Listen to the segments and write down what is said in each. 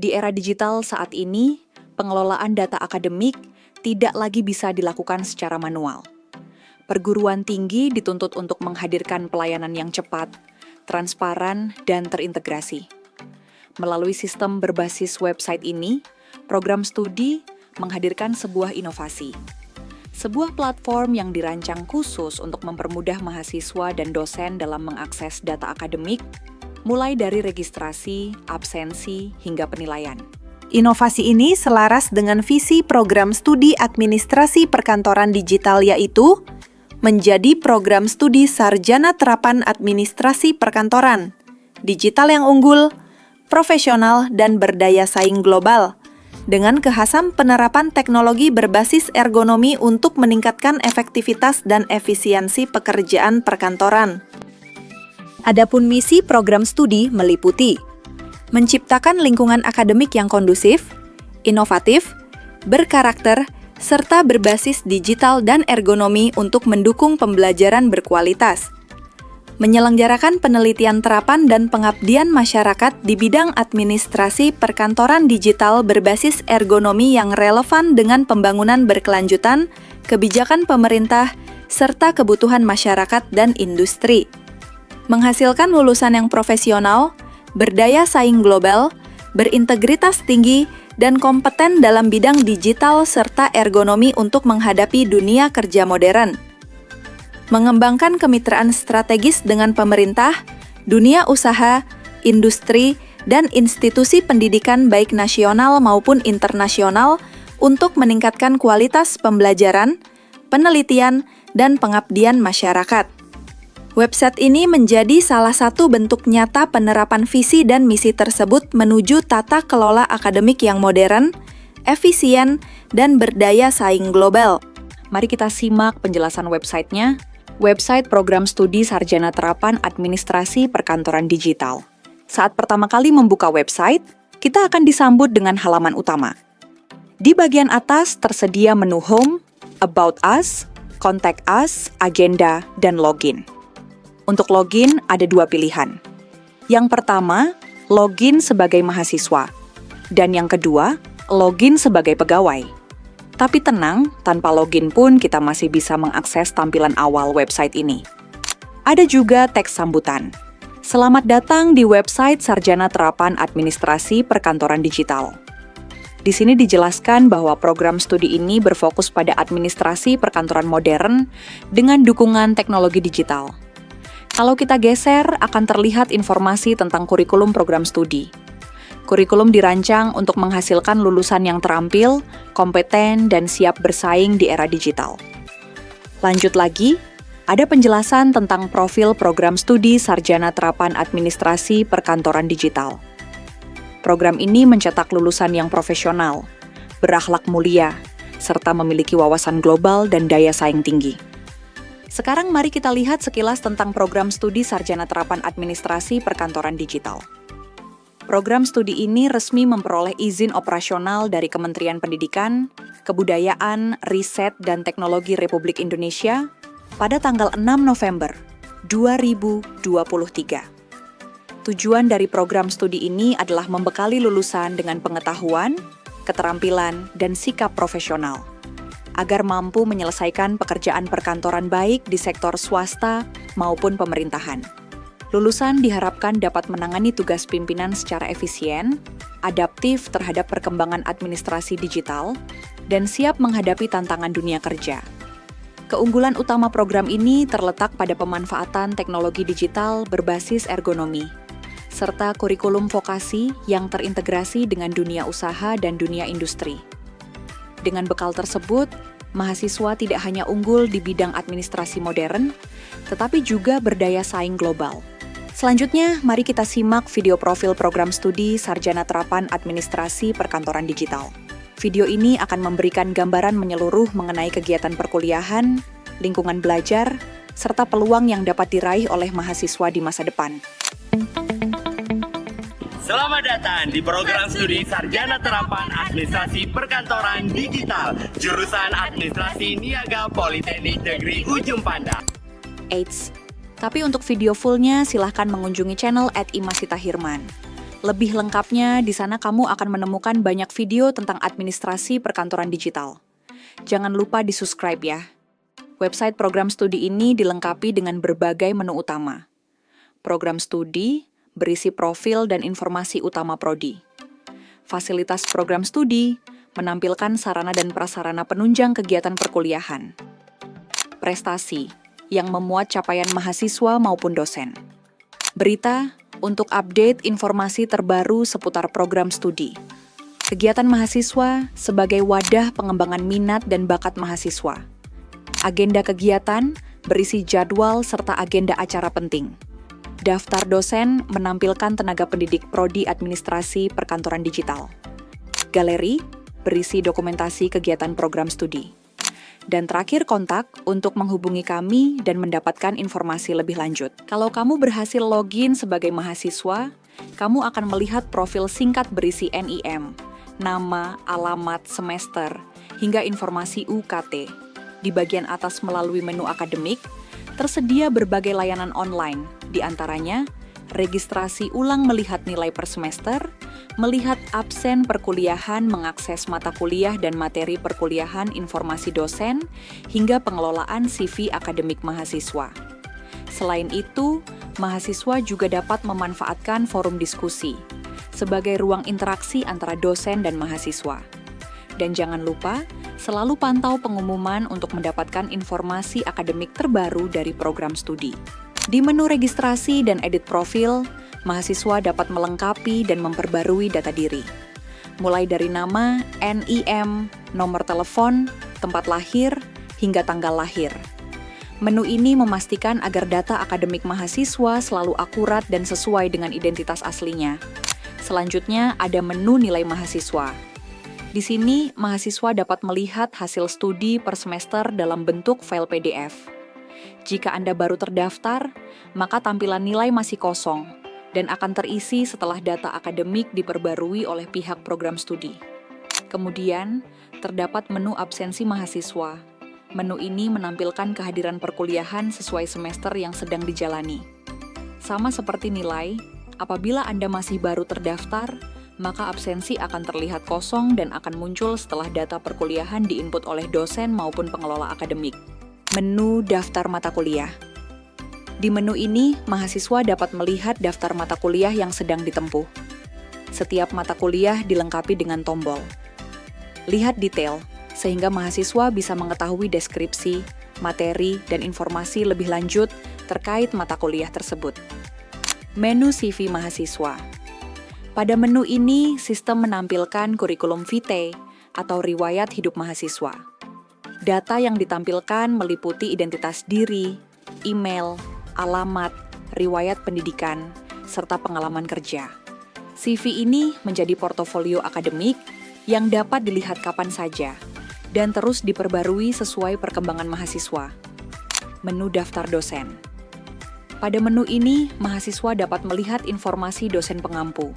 Di era digital saat ini, pengelolaan data akademik tidak lagi bisa dilakukan secara manual. Perguruan tinggi dituntut untuk menghadirkan pelayanan yang cepat, transparan, dan terintegrasi. Melalui sistem berbasis website ini, program studi menghadirkan sebuah inovasi. Sebuah platform yang dirancang khusus untuk mempermudah mahasiswa dan dosen dalam mengakses data akademik, mulai dari registrasi, absensi, hingga penilaian. Inovasi ini selaras dengan visi program studi administrasi perkantoran digital, yaitu menjadi program studi sarjana terapan administrasi perkantoran, digital yang unggul, profesional, dan berdaya saing global, dengan kekhasan penerapan teknologi berbasis ergonomi untuk meningkatkan efektivitas dan efisiensi pekerjaan perkantoran. Adapun misi program studi meliputi menciptakan lingkungan akademik yang kondusif, inovatif, berkarakter, serta berbasis digital dan ergonomi untuk mendukung pembelajaran berkualitas. Menyelenggarakan penelitian terapan dan pengabdian masyarakat di bidang administrasi perkantoran digital berbasis ergonomi yang relevan dengan pembangunan berkelanjutan, kebijakan pemerintah, serta kebutuhan masyarakat dan industri. Menghasilkan lulusan yang profesional, berdaya saing global, berintegritas tinggi, dan kompeten dalam bidang digital serta ergonomi untuk menghadapi dunia kerja modern. Mengembangkan kemitraan strategis dengan pemerintah, dunia usaha, industri, dan institusi pendidikan baik nasional maupun internasional untuk meningkatkan kualitas pembelajaran, penelitian, dan pengabdian masyarakat. Website ini menjadi salah satu bentuk nyata penerapan visi dan misi tersebut menuju tata kelola akademik yang modern, efisien, dan berdaya saing global. Mari kita simak penjelasan websitenya. Website Program Studi Sarjana Terapan Administrasi Perkantoran Digital. Saat pertama kali membuka website, kita akan disambut dengan halaman utama. Di bagian atas tersedia menu Home, About Us, Contact Us, Agenda, dan Login. Untuk login, ada dua pilihan. Yang pertama, login sebagai mahasiswa. Dan yang kedua, login sebagai pegawai. Tapi tenang, tanpa login pun kita masih bisa mengakses tampilan awal website ini. Ada juga teks sambutan. Selamat datang di website Sarjana Terapan Administrasi Perkantoran Digital. Di sini dijelaskan bahwa program studi ini berfokus pada administrasi perkantoran modern dengan dukungan teknologi digital. Kalau kita geser, akan terlihat informasi tentang kurikulum program studi. Kurikulum dirancang untuk menghasilkan lulusan yang terampil, kompeten, dan siap bersaing di era digital. Lanjut lagi, ada penjelasan tentang profil program studi Sarjana Terapan Administrasi Perkantoran Digital. Program ini mencetak lulusan yang profesional, berakhlak mulia, serta memiliki wawasan global dan daya saing tinggi. Sekarang mari kita lihat sekilas tentang program studi Sarjana Terapan Administrasi Perkantoran Digital. Program studi ini resmi memperoleh izin operasional dari Kementerian Pendidikan, Kebudayaan, Riset, dan Teknologi Republik Indonesia pada tanggal 6 November 2023. Tujuan dari program studi ini adalah membekali lulusan dengan pengetahuan, keterampilan, dan sikap profesional, agar mampu menyelesaikan pekerjaan perkantoran baik di sektor swasta maupun pemerintahan. Lulusan diharapkan dapat menangani tugas pimpinan secara efisien, adaptif terhadap perkembangan administrasi digital, dan siap menghadapi tantangan dunia kerja. Keunggulan utama program ini terletak pada pemanfaatan teknologi digital berbasis ergonomi, serta kurikulum vokasi yang terintegrasi dengan dunia usaha dan dunia industri. Dengan bekal tersebut, mahasiswa tidak hanya unggul di bidang administrasi modern, tetapi juga berdaya saing global. Selanjutnya, mari kita simak video profil program studi Sarjana Terapan Administrasi Perkantoran Digital. Video ini akan memberikan gambaran menyeluruh mengenai kegiatan perkuliahan, lingkungan belajar, serta peluang yang dapat diraih oleh mahasiswa di masa depan. Selamat datang di program studi Sarjana Terapan Administrasi Perkantoran Digital, jurusan Administrasi Niaga Politeknik Negeri Ujung Pandang. Eits, tapi untuk video fullnya silahkan mengunjungi channel @imasitahirman. Lebih lengkapnya, di sana kamu akan menemukan banyak video tentang administrasi perkantoran digital. Jangan lupa di-subscribe ya. Website program studi ini dilengkapi dengan berbagai menu utama. Program studi berisi profil dan informasi utama prodi. Fasilitas program studi menampilkan sarana dan prasarana penunjang kegiatan perkuliahan. Prestasi yang memuat capaian mahasiswa maupun dosen. Berita untuk update informasi terbaru seputar program studi. Kegiatan mahasiswa sebagai wadah pengembangan minat dan bakat mahasiswa. Agenda kegiatan berisi jadwal serta agenda acara penting. Daftar dosen menampilkan tenaga pendidik prodi administrasi perkantoran digital. Galeri berisi dokumentasi kegiatan program studi. Dan terakhir kontak untuk menghubungi kami dan mendapatkan informasi lebih lanjut. Kalau kamu berhasil login sebagai mahasiswa, kamu akan melihat profil singkat berisi NIM, nama, alamat, semester, hingga informasi UKT. Di bagian atas melalui menu akademik, tersedia berbagai layanan online, di antaranya registrasi ulang melihat nilai per semester, melihat absen perkuliahan, mengakses mata kuliah dan materi perkuliahan, informasi dosen, hingga pengelolaan CV akademik mahasiswa. Selain itu, mahasiswa juga dapat memanfaatkan forum diskusi sebagai ruang interaksi antara dosen dan mahasiswa. Dan jangan lupa, selalu pantau pengumuman untuk mendapatkan informasi akademik terbaru dari program studi. Di menu registrasi dan edit profil, mahasiswa dapat melengkapi dan memperbarui data diri. Mulai dari nama, NIM, nomor telepon, tempat lahir, hingga tanggal lahir. Menu ini memastikan agar data akademik mahasiswa selalu akurat dan sesuai dengan identitas aslinya. Selanjutnya, ada menu nilai mahasiswa. Di sini, mahasiswa dapat melihat hasil studi per semester dalam bentuk file PDF. Jika Anda baru terdaftar, maka tampilan nilai masih kosong dan akan terisi setelah data akademik diperbarui oleh pihak program studi. Kemudian, terdapat menu absensi mahasiswa. Menu ini menampilkan kehadiran perkuliahan sesuai semester yang sedang dijalani. Sama seperti nilai, apabila Anda masih baru terdaftar, maka absensi akan terlihat kosong dan akan muncul setelah data perkuliahan diinput oleh dosen maupun pengelola akademik. Menu daftar mata kuliah. Di menu ini, mahasiswa dapat melihat daftar mata kuliah yang sedang ditempuh. Setiap mata kuliah dilengkapi dengan tombol. Lihat detail, sehingga mahasiswa bisa mengetahui deskripsi, materi, dan informasi lebih lanjut terkait mata kuliah tersebut. Menu CV mahasiswa. Pada menu ini, sistem menampilkan kurikulum vitae atau riwayat hidup mahasiswa. Data yang ditampilkan meliputi identitas diri, email, alamat, riwayat pendidikan, serta pengalaman kerja. CV ini menjadi portofolio akademik yang dapat dilihat kapan saja dan terus diperbarui sesuai perkembangan mahasiswa. Menu daftar dosen. Pada menu ini, mahasiswa dapat melihat informasi dosen pengampu,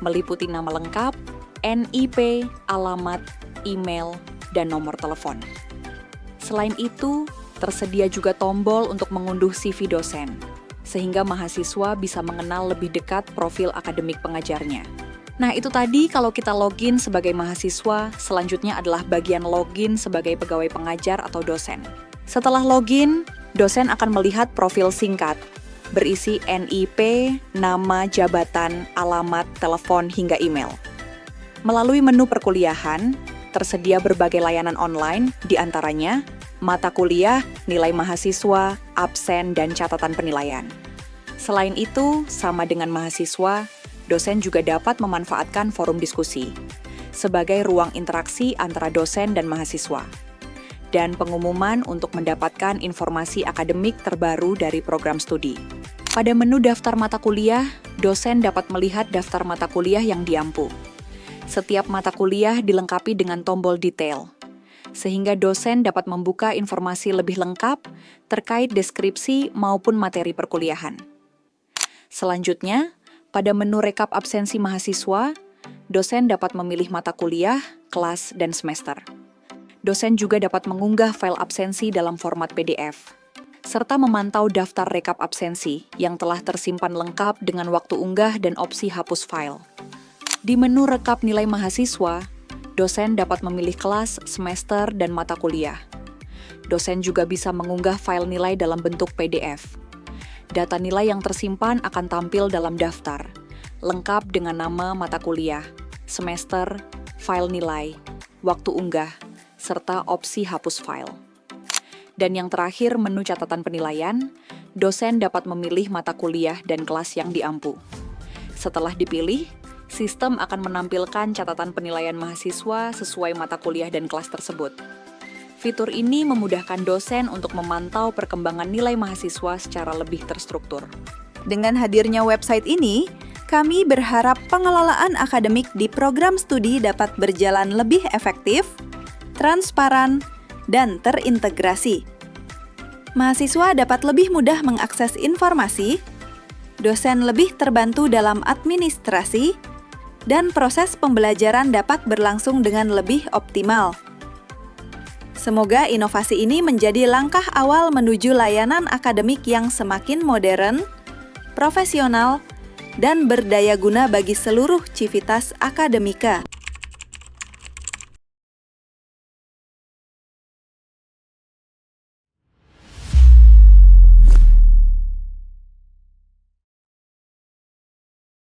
meliputi nama lengkap, NIP, alamat, email, dan nomor telepon. Selain itu, tersedia juga tombol untuk mengunduh CV dosen, sehingga mahasiswa bisa mengenal lebih dekat profil akademik pengajarnya. Nah, itu tadi kalau kita login sebagai mahasiswa, selanjutnya adalah bagian login sebagai pegawai pengajar atau dosen. Setelah login, dosen akan melihat profil singkat, berisi NIP, nama, jabatan, alamat, telepon, hingga email. Melalui menu perkuliahan, tersedia berbagai layanan online, di antaranya mata kuliah, nilai mahasiswa, absen, dan catatan penilaian. Selain itu, sama dengan mahasiswa, dosen juga dapat memanfaatkan forum diskusi sebagai ruang interaksi antara dosen dan mahasiswa, dan pengumuman untuk mendapatkan informasi akademik terbaru dari program studi. Pada menu daftar mata kuliah, dosen dapat melihat daftar mata kuliah yang diampu. Setiap mata kuliah dilengkapi dengan tombol detail, sehingga dosen dapat membuka informasi lebih lengkap terkait deskripsi maupun materi perkuliahan. Selanjutnya, pada menu rekap absensi mahasiswa, dosen dapat memilih mata kuliah, kelas, dan semester. Dosen juga dapat mengunggah file absensi dalam format PDF. serta memantau daftar rekap absensi yang telah tersimpan lengkap dengan waktu unggah dan opsi hapus file. Di menu rekap nilai mahasiswa, dosen dapat memilih kelas, semester, dan mata kuliah. Dosen juga bisa mengunggah file nilai dalam bentuk PDF. Data nilai yang tersimpan akan tampil dalam daftar, lengkap dengan nama mata kuliah, semester, file nilai, waktu unggah, serta opsi hapus file. Dan yang terakhir, menu catatan penilaian, dosen dapat memilih mata kuliah dan kelas yang diampu. Setelah dipilih, sistem akan menampilkan catatan penilaian mahasiswa sesuai mata kuliah dan kelas tersebut. Fitur ini memudahkan dosen untuk memantau perkembangan nilai mahasiswa secara lebih terstruktur. Dengan hadirnya website ini, kami berharap pengelolaan akademik di program studi dapat berjalan lebih efektif, transparan, dan terintegrasi. Mahasiswa dapat lebih mudah mengakses informasi, dosen lebih terbantu dalam administrasi, dan proses pembelajaran dapat berlangsung dengan lebih optimal. Semoga inovasi ini menjadi langkah awal menuju layanan akademik yang semakin modern, profesional, dan berdaya guna bagi seluruh civitas akademika.